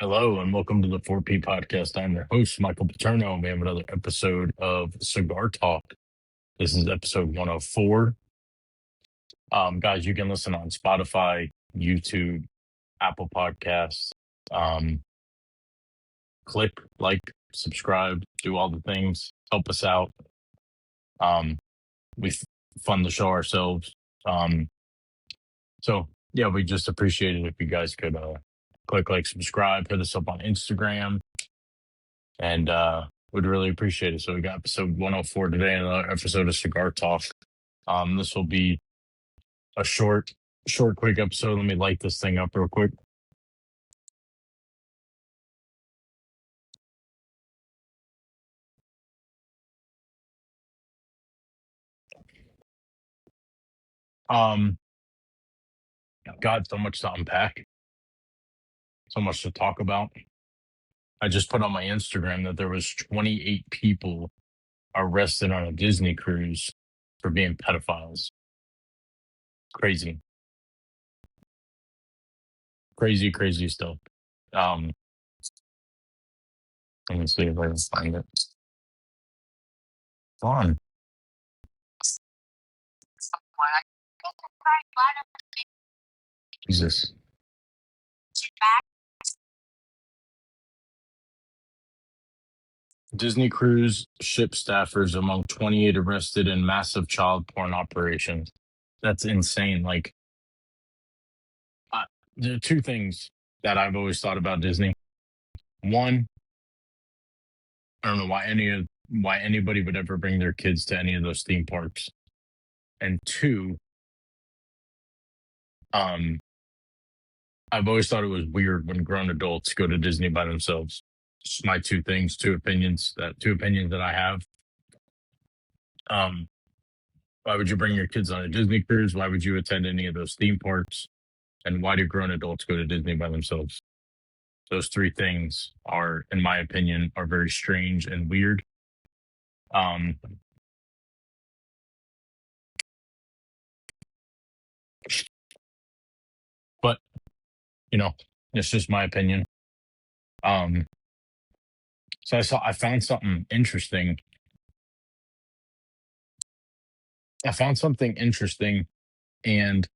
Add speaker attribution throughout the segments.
Speaker 1: Hello and welcome to the 4P podcast. I'm your host, Michael Paterno, and we have another episode of Cigar Talk. This is episode 104. Guys, you can listen on Spotify, YouTube, Apple Podcasts. Click, like, subscribe, do all the things, help us out. We fund the show ourselves. We just appreciate it if you guys could click, like, subscribe, hit us up on Instagram, and would really appreciate it. So we got episode 104 today, another episode of Cigar Talk. This will be a short, quick episode. Let me light this thing up real quick. God, so much to unpack, so much to talk about. I just put on my Instagram that there was 28 people arrested on a Disney cruise for being pedophiles. Crazy stuff. Let me see if I can find it. Fun. Jesus. Disney cruise ship staffers among 28 arrested in massive child porn operations. That's insane. Like, there are two things that I've always thought about Disney. One, I don't know why anybody would ever bring their kids to any of those theme parks. And two, I've always thought it was weird when grown adults go to Disney by themselves. Just my two opinions that I have. Why would you bring your kids on a Disney cruise? Why would you attend any of those theme parks? And why do grown adults go to Disney by themselves? Those three things are, in my opinion, are very strange and weird. But it's just my opinion. So I found something interesting. And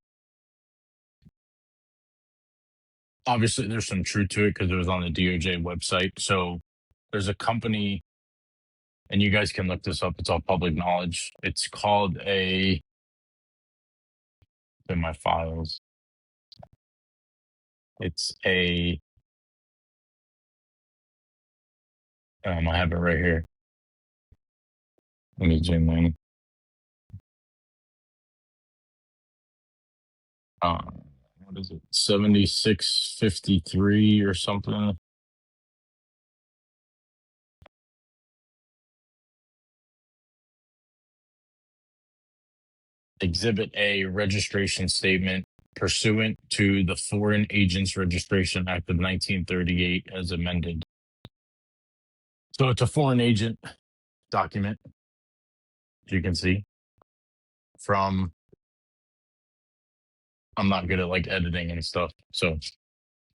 Speaker 1: obviously there's some truth to it because it was on the DOJ website. So there's a company, and you guys can look this up. It's all public knowledge. It's called in my files. It's I have it right here. Let me zoom in. What is it? 7653 or something. Exhibit A, registration statement pursuant to the Foreign Agents Registration Act of 1938 as amended. So it's a foreign agent document, as you can see, from, I'm not good at like editing and stuff. So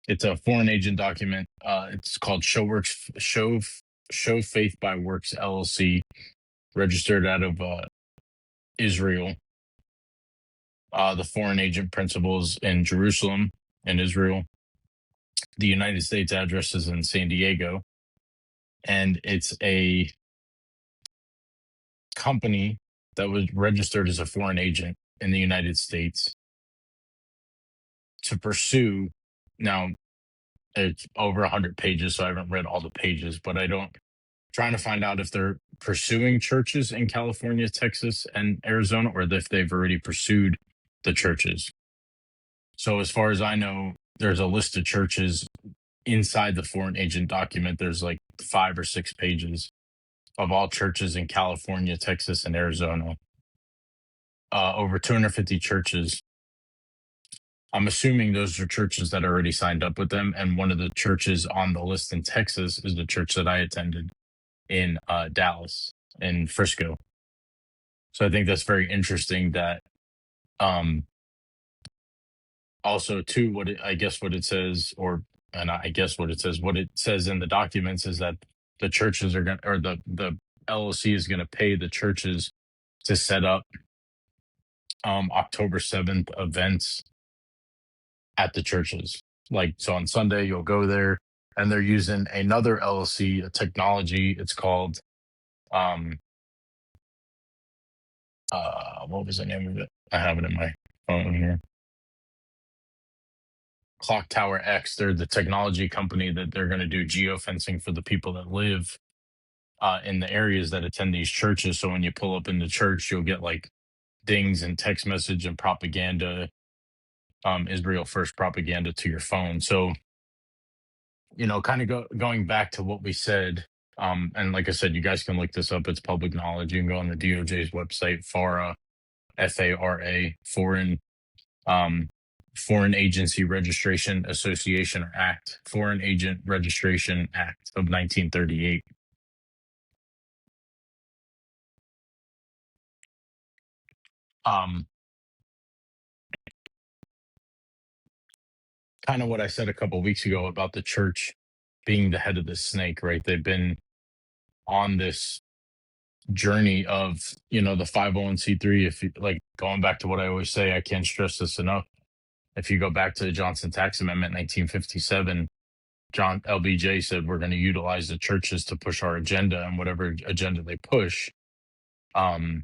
Speaker 1: it's a foreign agent document. It's called Show Faith by Works LLC, registered out of Israel. The foreign agent principles in Jerusalem and Israel. The United States address is in San Diego. And it's a company that was registered as a foreign agent in the United States to pursue. Now, it's over 100 pages, so I haven't read all the pages, but trying to find out if they're pursuing churches in California, Texas, and Arizona, or if they've already pursued the churches. So as far as I know, there's a list of churches inside the foreign agent document. There's like 5 or 6 pages of all churches in California, Texas, and Arizona. Over 250 churches. I'm assuming those are churches that are already signed up with them. And one of the churches on the list in Texas is the church that I attended in Dallas, in Frisco. So I think that's very interesting that also too, what it says, or and I guess what it says in the documents is that the churches are going or the LLC is going to pay the churches to set up October 7th events at the churches. Like, so on Sunday, you'll go there and they're using another LLC, a technology. It's called, um, what was the name of it? I have it in my phone here. Clock Tower X. They're the technology company that they're going to do geofencing for the people that live in the areas that attend these churches. So when you pull up in the church, you'll get like dings and text message and propaganda, Israel first propaganda to your phone. So, kind of going back to what we said, and like I said, you guys can look this up. It's public knowledge. You can go on the DOJ's website, FARA, FARA, um, Foreign Agency Registration Association Act, Foreign Agent Registration Act of 1938. Um, Kind of what I said a couple weeks ago about the church being the head of the snake, right? They've been on this journey of, the 501c3. If you like going back to what I always say, I can't stress this enough. If you go back to the Johnson Tax Amendment 1957, John LBJ said we're going to utilize the churches to push our agenda, and whatever agenda they push, um,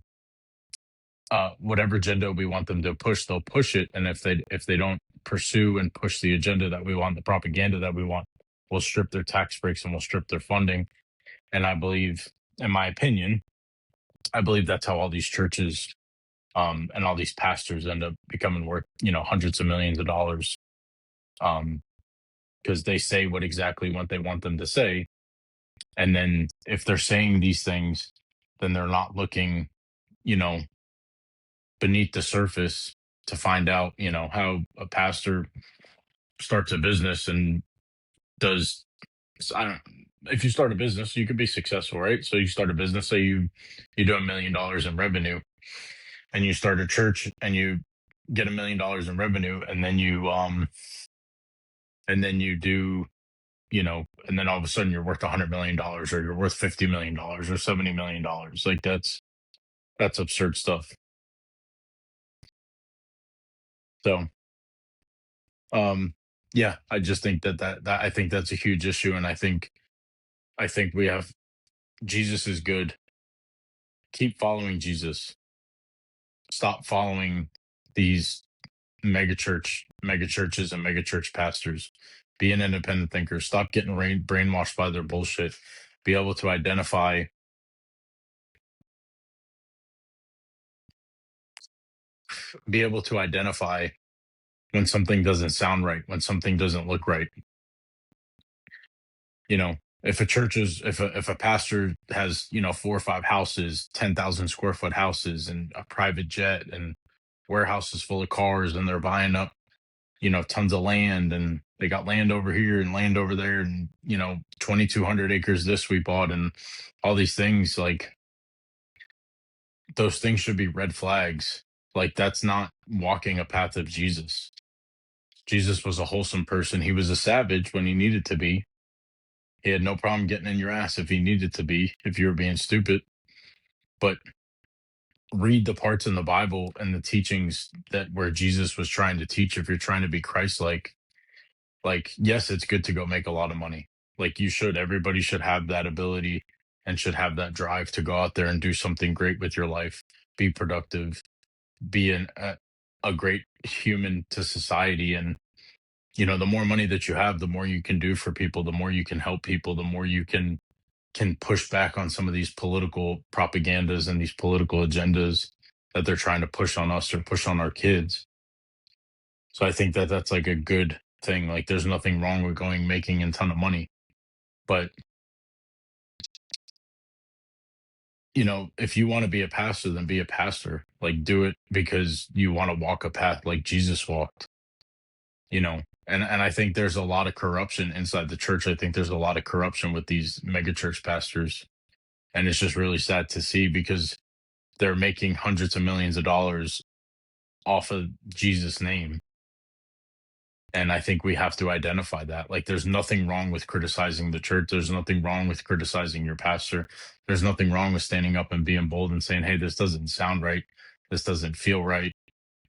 Speaker 1: whatever agenda we want them to push, they'll push it. And if they don't pursue and push the agenda that we want, the propaganda that we want, we'll strip their tax breaks and we'll strip their funding. And I believe, in my opinion, I believe that's how all these churches and all these pastors end up becoming worth, hundreds of millions of dollars, because they say what they want them to say. And then if they're saying these things, then they're not looking, you know, beneath the surface to find out, how a pastor starts a business and does. I don't. If you start a business, you could be successful, right? So you start a business, say you do $1 million in revenue, and you start a church and you get $1 million in revenue, and then you do, and then all of a sudden you're worth $100 million, or you're worth $50 million or $70 million. Like that's absurd stuff. So yeah, I just think that I think that's a huge issue, and I think we have Jesus is good. Keep following Jesus. Stop following these mega churches and mega church pastors. Be an independent thinker. Stop getting brainwashed by their bullshit. Be able to identify. Be able to identify when something doesn't sound right, when something doesn't look right. If a church is if a pastor has 4 or 5 houses, 10,000 square foot houses, and a private jet, and warehouses full of cars, and they're buying up tons of land, and they got land over here and land over there, and 2,200 acres this we bought, and all these things, like, those things should be red flags. Like, that's not walking a path of Jesus. Jesus was a wholesome person. He was a savage when he needed to be. He had no problem getting in your ass if he needed to be, if you were being stupid. But read the parts in the Bible and the teachings that where Jesus was trying to teach. If you're trying to be Christ-like, yes, it's good to go make a lot of money. Like, you should. Everybody should have that ability and should have that drive to go out there and do something great with your life. Be productive. Be a great human to society. And the more money that you have, the more you can do for people, the more you can help people, the more you can push back on some of these political propagandas and these political agendas that they're trying to push on us or push on our kids. So I think that that's like a good thing. Like, there's nothing wrong with making a ton of money. But, if you want to be a pastor, then be a pastor. Like, do it because you want to walk a path like Jesus walked, and I think there's a lot of corruption inside the church. I think there's a lot of corruption with these mega church pastors. And it's just really sad to see, because they're making hundreds of millions of dollars off of Jesus' name. And I think we have to identify that. Like, there's nothing wrong with criticizing the church. There's nothing wrong with criticizing your pastor. There's nothing wrong with standing up and being bold and saying, hey, this doesn't sound right. This doesn't feel right.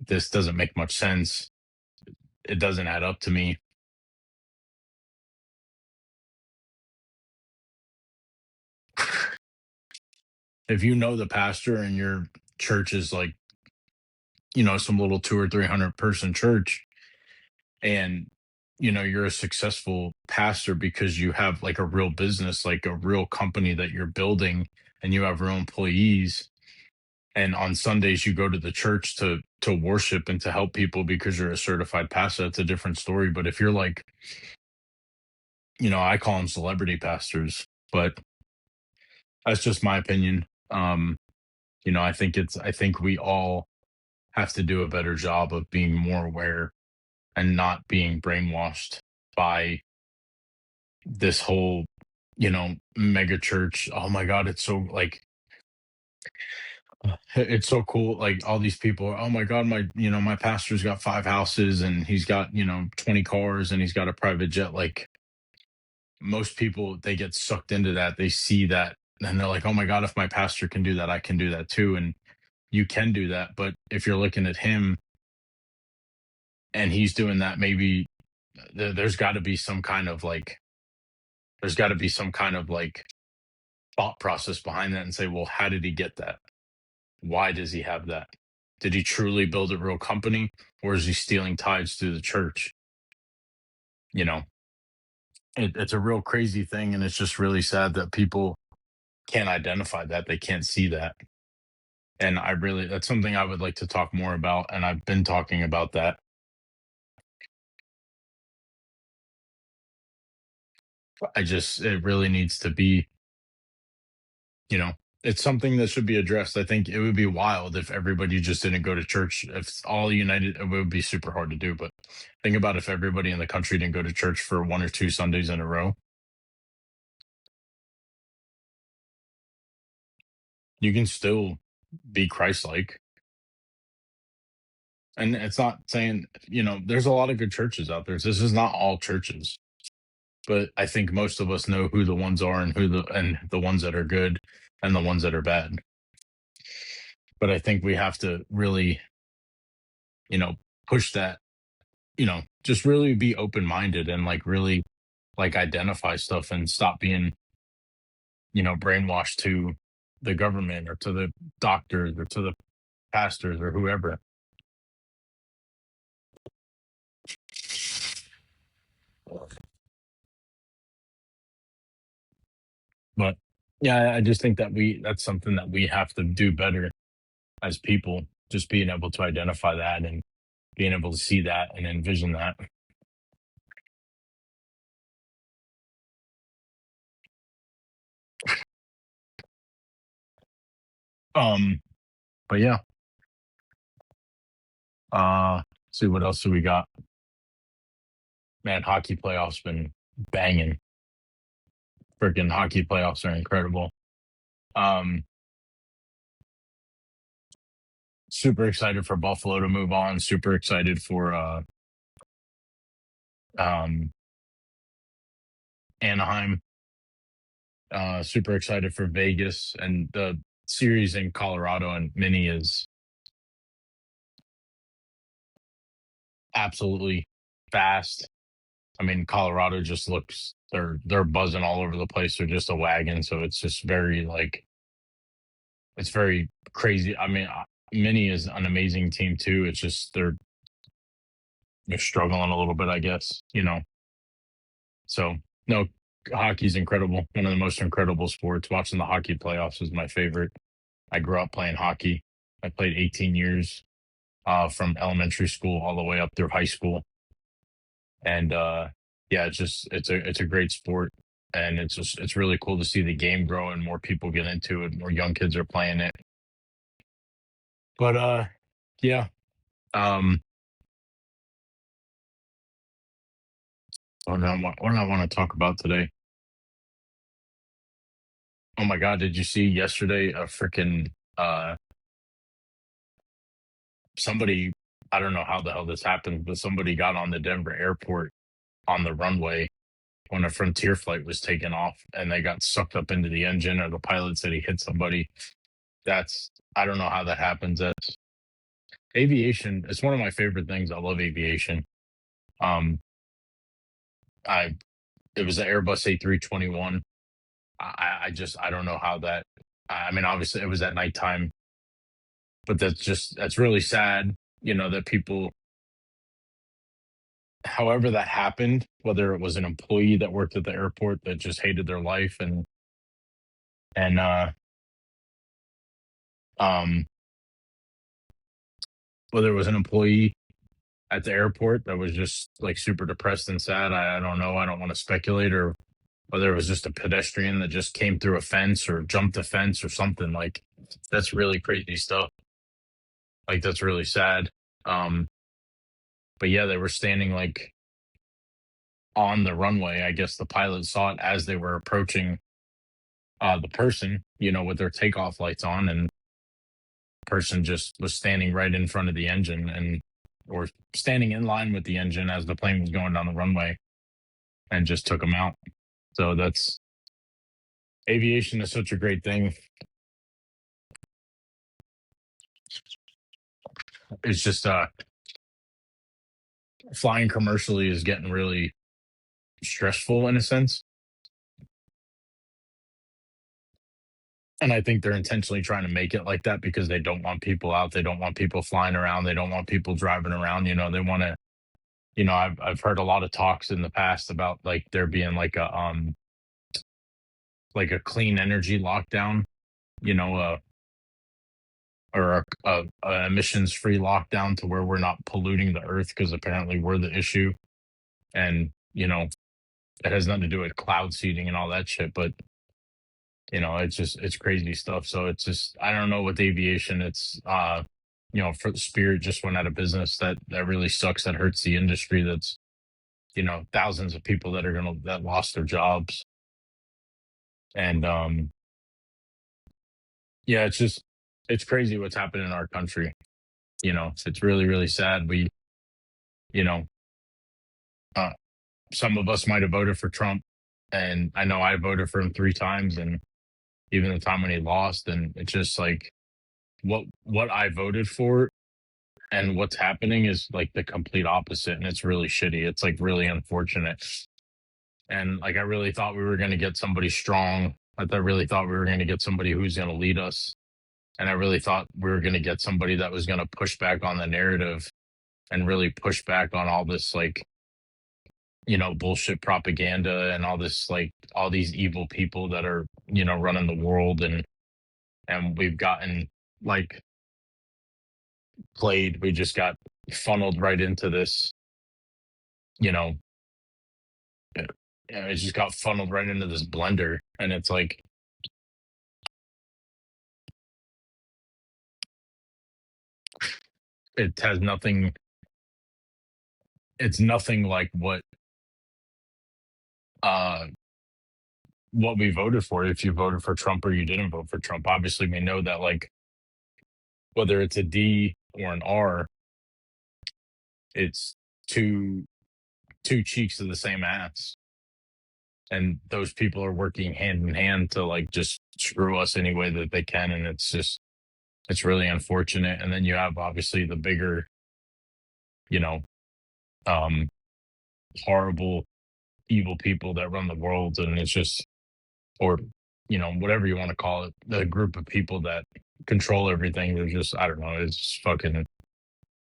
Speaker 1: This doesn't make much sense. It doesn't add up to me. If you know the pastor and your church is like, some little 200 or 300 person church, and you're a successful pastor because you have like a real business, like a real company that you're building, and you have real employees, and on Sundays you go to the church to worship and to help people because you're a certified pastor, that's a different story. But if you're like, I call them celebrity pastors, but that's just my opinion. I think we all have to do a better job of being more aware and not being brainwashed by this whole, mega church. Oh my God, it's so like it's so cool. Like all these people, oh my God, my pastor's got 5 houses and he's got, 20 cars and he's got a private jet. Like most people, they get sucked into that. They see that and they're like, oh my God, if my pastor can do that, I can do that too. And you can do that. But if you're looking at him and he's doing that, maybe there's got to be some kind of like, there's got to be some kind of like thought process behind that and say, well, how did he get that? Why does he have that? Did he truly build a real company, or is he stealing tithes through the church? You know, it's a real crazy thing. And it's just really sad that people can't identify that. They can't see that. And that's something I would like to talk more about. And I've been talking about that. It really needs to be, you know, it's something that should be addressed. I think it would be wild if everybody just didn't go to church. If it's all united, it would be super hard to do. But think about if everybody in the country didn't go to church for 1 or 2 Sundays in a row. You can still be Christ-like. And it's not saying, there's a lot of good churches out there. This is not all churches, but I think most of us know who the ones are and the ones that are good and the ones that are bad. But I think we have to really, push that, just really be open-minded and like really like identify stuff and stop being, brainwashed to the government or to the doctors or to the pastors or whoever. But yeah, I just think that's something that we have to do better as people, just being able to identify that and being able to see that and envision that. Um, but yeah, see what else do we got? Man, hockey playoffs been banging. Freaking hockey playoffs are incredible. Um, Super excited for Buffalo to move on. Super excited for um Anaheim. Super excited for Vegas, and the series in Colorado and Mini is absolutely fast. I mean, Colorado just looks they're buzzing all over the place. They're just a wagon, so it's just very like it's very crazy. I mean, Mini is an amazing team too. It's just they're struggling a little bit, I guess. So no, hockey's incredible. One of the most incredible sports. Watching the hockey playoffs is my favorite. I grew up playing hockey. I played 18 years from elementary school all the way up through high school. And yeah, it's a great sport, and it's really cool to see the game grow and more people get into it, more young kids are playing it. But yeah, um, what do I want to talk about today? Oh my God, did you see yesterday a freaking somebody? I don't know how the hell this happened, but somebody got on the Denver airport on the runway when a Frontier flight was taking off, and they got sucked up into the engine, or the pilot said he hit somebody. That's I don't know how that happens. That's aviation. It's one of my favorite things. I love aviation. Um, I It was an Airbus A321. I don't know how that. I mean, obviously it was at nighttime, but that's really sad. That people, however that happened, whether it was an employee that worked at the airport that just hated their life, and um, whether it was an employee at the airport that was just like super depressed and sad. I don't know. I don't want to speculate, or whether it was just a pedestrian that just came through a fence or jumped a fence or something. Like, that's really crazy stuff. Like, that's really sad. Um, but yeah, they were standing like on the runway. I guess the pilot saw it as they were approaching the person, with their takeoff lights on, and the person just was standing right in front of the engine, and or standing in line with the engine as the plane was going down the runway, and just took them out. So that's aviation is such a great thing. It's just flying commercially is getting really stressful in a sense. And I think they're intentionally trying to make it like that because they don't want people out. They don't want people flying around. They don't want people driving around. They want to. I've heard a lot of talks in the past about like there being like a clean energy lockdown. You know, or a emissions free lockdown to where we're not polluting the earth because apparently we're the issue. And it has nothing to do with cloud seeding and all that shit, but it's crazy stuff. So it's just I don't know with aviation. It's for the Spirit just went out of business. That really sucks. That hurts the industry. That's thousands of people that lost their jobs. And yeah, it's crazy what's happened in our country. It's really, really sad. You know, uh, some of us might have voted for Trump, and I know I voted for him 3 times, and even the time when he lost, and it's just like what I voted for and what's happening is like the complete opposite, and it's really shitty. It's like really unfortunate. And like I really thought we were going to get somebody strong. Really thought we were going to get somebody who's going to lead us, and I really thought we were going to get somebody that was going to push back on the narrative and really push back on all this like bullshit propaganda and all this like all these evil people that are running the world, and we've gotten like played. We just got funneled right into this, you know, it just got funneled right into this blender. And it's like, it has nothing, it's nothing like uh, what we voted for. If you voted for Trump or you didn't vote for Trump, obviously we know that like, whether it's a D or an R, it's two cheeks of the same ass. And those people are working hand in hand to like just screw us any way that they can. And it's really unfortunate. And then you have obviously the bigger, you know, um, horrible, evil people that run the world. And it's just, or, whatever you want to call it, the group of people that control everything. They're just, I don't know, it's just fucking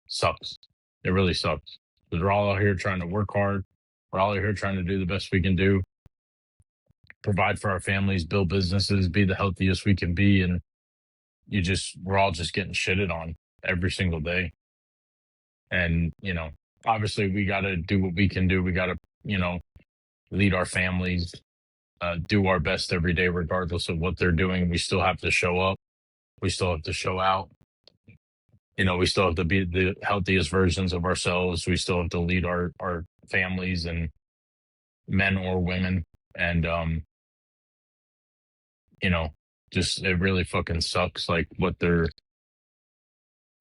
Speaker 1: sucks. It really sucks. Because we're all out here trying to work hard. We're all out here trying to do the best we can do, provide for our families, build businesses, be the healthiest we can be. And we're all just getting shitted on every single day. And, obviously we got to do what we can do. We got to, lead our families, do our best every day, regardless of what they're doing. We still have to show up. We still have to show out. We still have to be the healthiest versions of ourselves. We still have to lead our families, and men or women. And, just, it really fucking sucks. Like what they're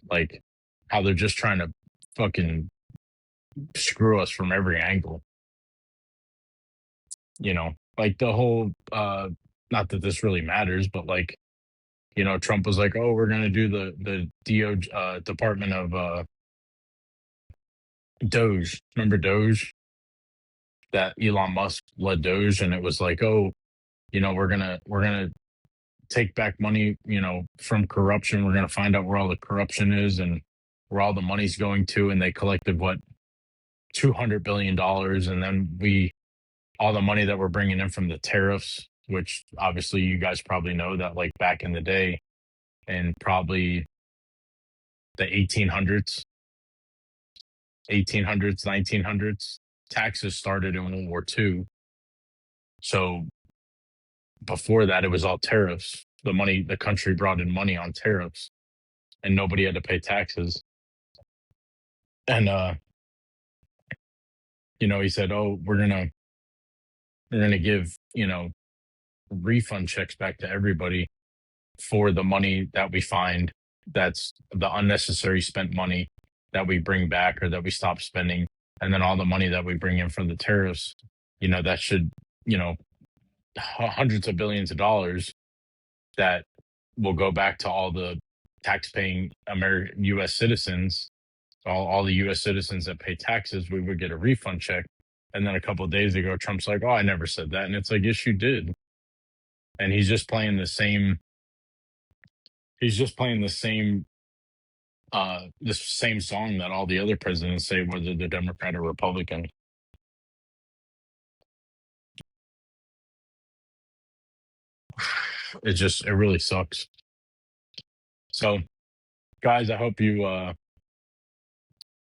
Speaker 1: like, how they're just trying to fucking screw us from every angle. Like the whole not that this really matters, but like, Trump was like, "Oh, we're gonna do the DO Department of Doge." Remember Doge? That Elon Musk led Doge, and it was like, "Oh, we're gonna take back money, from corruption. We're gonna find out where all the corruption is and where all the money's going to." And they collected what, $200 billion, and then we all the money that we're bringing in from the tariffs, which obviously you guys probably know that, like back in the day, and probably the 1900s, taxes started in World War II. So before that, it was all tariffs. The country brought in money on tariffs, and nobody had to pay taxes. And he said, "Oh, we're gonna give refund checks back to everybody for the money that we find, that's the unnecessary spent money that we bring back or that we stop spending, and then all the money that we bring in from the tariffs, that should, you know hundreds of billions of dollars that will go back to all the tax-paying American U.S. citizens, all the U.S. citizens that pay taxes. We would get a refund check." And then a couple of days ago, Trump's like, "Oh, I never said that," and it's like, "Yes, you did." And he's just playing the same. He's just playing the same song that all the other presidents say, whether they're Democrat or Republican. It really sucks. So, guys, I hope you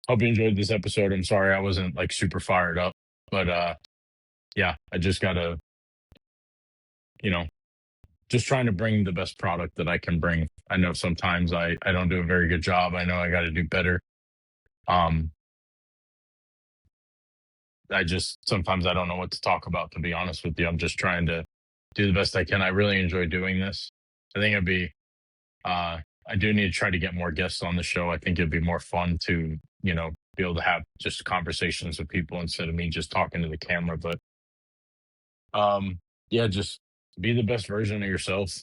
Speaker 1: enjoyed this episode. I'm sorry I wasn't like super fired up, but yeah, I just gotta, you know, just trying to bring the best product that I can bring. I know sometimes I don't do a very good job. I know I got to do better. Um, I just sometimes I don't know what to talk about, to be honest with you. I'm just trying to do the best I can. I really enjoy doing this. I think it'd be I do need to try to get more guests on the show. I think it'd be more fun to, be able to have just conversations with people instead of me just talking to the camera. But yeah, just be the best version of yourself.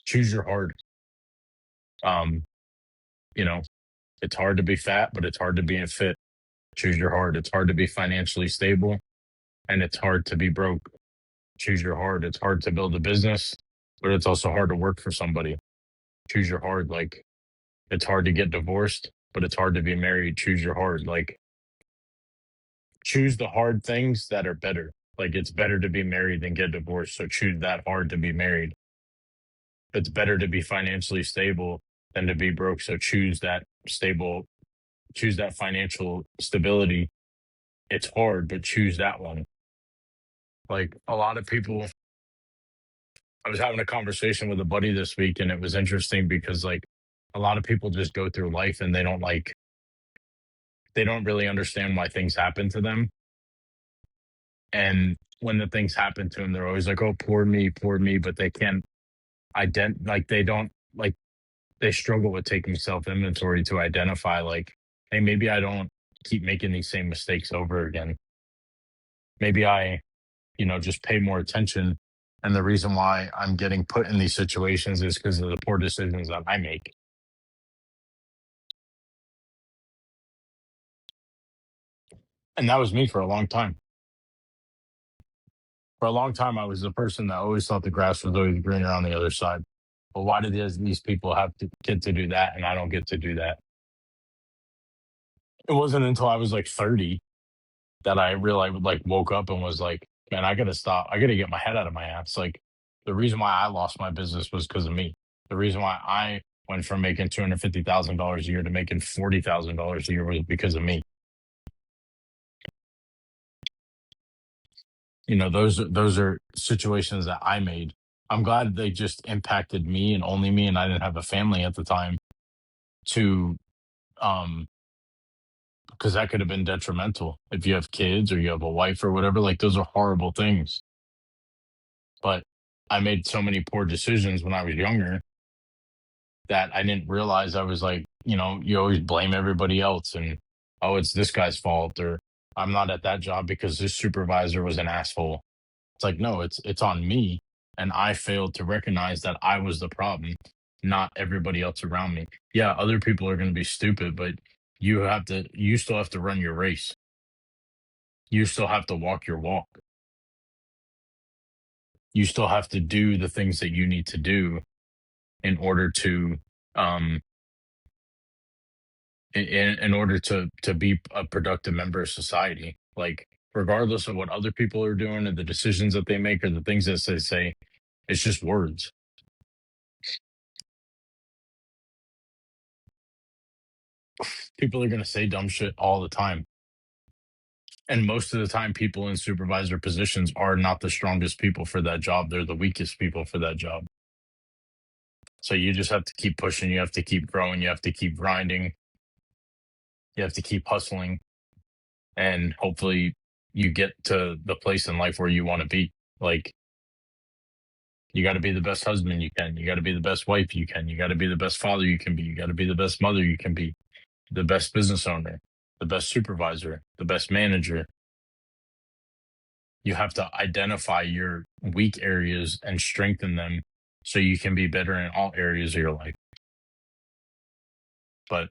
Speaker 1: Choose your hard. Um, you know, it's hard to be fat, but it's hard to be fit. Choose your hard. It's hard to be financially stable, and it's hard to be broke. Choose your hard. It's hard to build a business, but it's also hard to work for somebody. Choose your hard. Like, it's hard to get divorced, but it's hard to be married. Choose your hard. Like, choose the hard things that are better. Like, it's better to be married than get divorced. So choose that hard to be married. It's better to be financially stable than to be broke. So choose that financial stability. It's hard, but choose that one. Like, a lot of people, I was having a conversation with a buddy this week, and it was interesting because, like, a lot of people just go through life and they don't really understand why things happen to them. And when the things happen to them, they're always like, "Oh, poor me," but they can't like they don't like they struggle with taking self inventory to identify, like, hey, maybe I don't keep making these same mistakes over again. Maybe I, just pay more attention. And the reason why I'm getting put in these situations is because of the poor decisions that I make. And that was me for a long time. For a long time, I was the person that always thought the grass was always greener on the other side. Well, why do these people have to get to do that and I don't get to do that? It wasn't until I was like 30 that I really like woke up and was like, man, I gotta stop. I gotta get my head out of my ass. Like, the reason why I lost my business was because of me. The reason why I went from making $250,000 a year to making $40,000 a year was because of me. Those are situations that I made. I'm glad they just impacted me and only me, and I didn't have a family at the time to um because that could have been detrimental if you have kids or you have a wife or whatever. Like, those are horrible things. But I made so many poor decisions when I was younger that I didn't realize I was like you always blame everybody else and, oh, it's this guy's fault, or I'm not at that job because this supervisor was an asshole. It's like, no, it's on me, and I failed to recognize that I was the problem, not everybody else around me. Yeah, other people are going to be stupid, but you still have to run your race. You still have to walk your walk. You still have to do the things that you need to do in order to um in order to be a productive member of society. Like, regardless of what other people are doing or the decisions that they make or the things that they say, it's just words. People are going to say dumb shit all the time. And most of the time, people in supervisor positions are not the strongest people for that job. They're the weakest people for that job. So you just have to keep pushing. You have to keep growing. You have to keep grinding. You have to keep hustling. And hopefully, you get to the place in life where you want to be. Like, you got to be the best husband you can. You got to be the best wife you can. You got to be the best father you can be. You got to be the best mother you can be, the best business owner, the best supervisor, the best manager. You have to identify your weak areas and strengthen them so you can be better in all areas of your life. But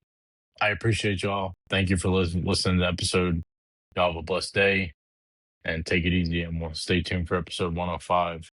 Speaker 1: I appreciate y'all. Thank you for listening to the episode. Y'all have a blessed day and take it easy. And we'll stay tuned for episode 105.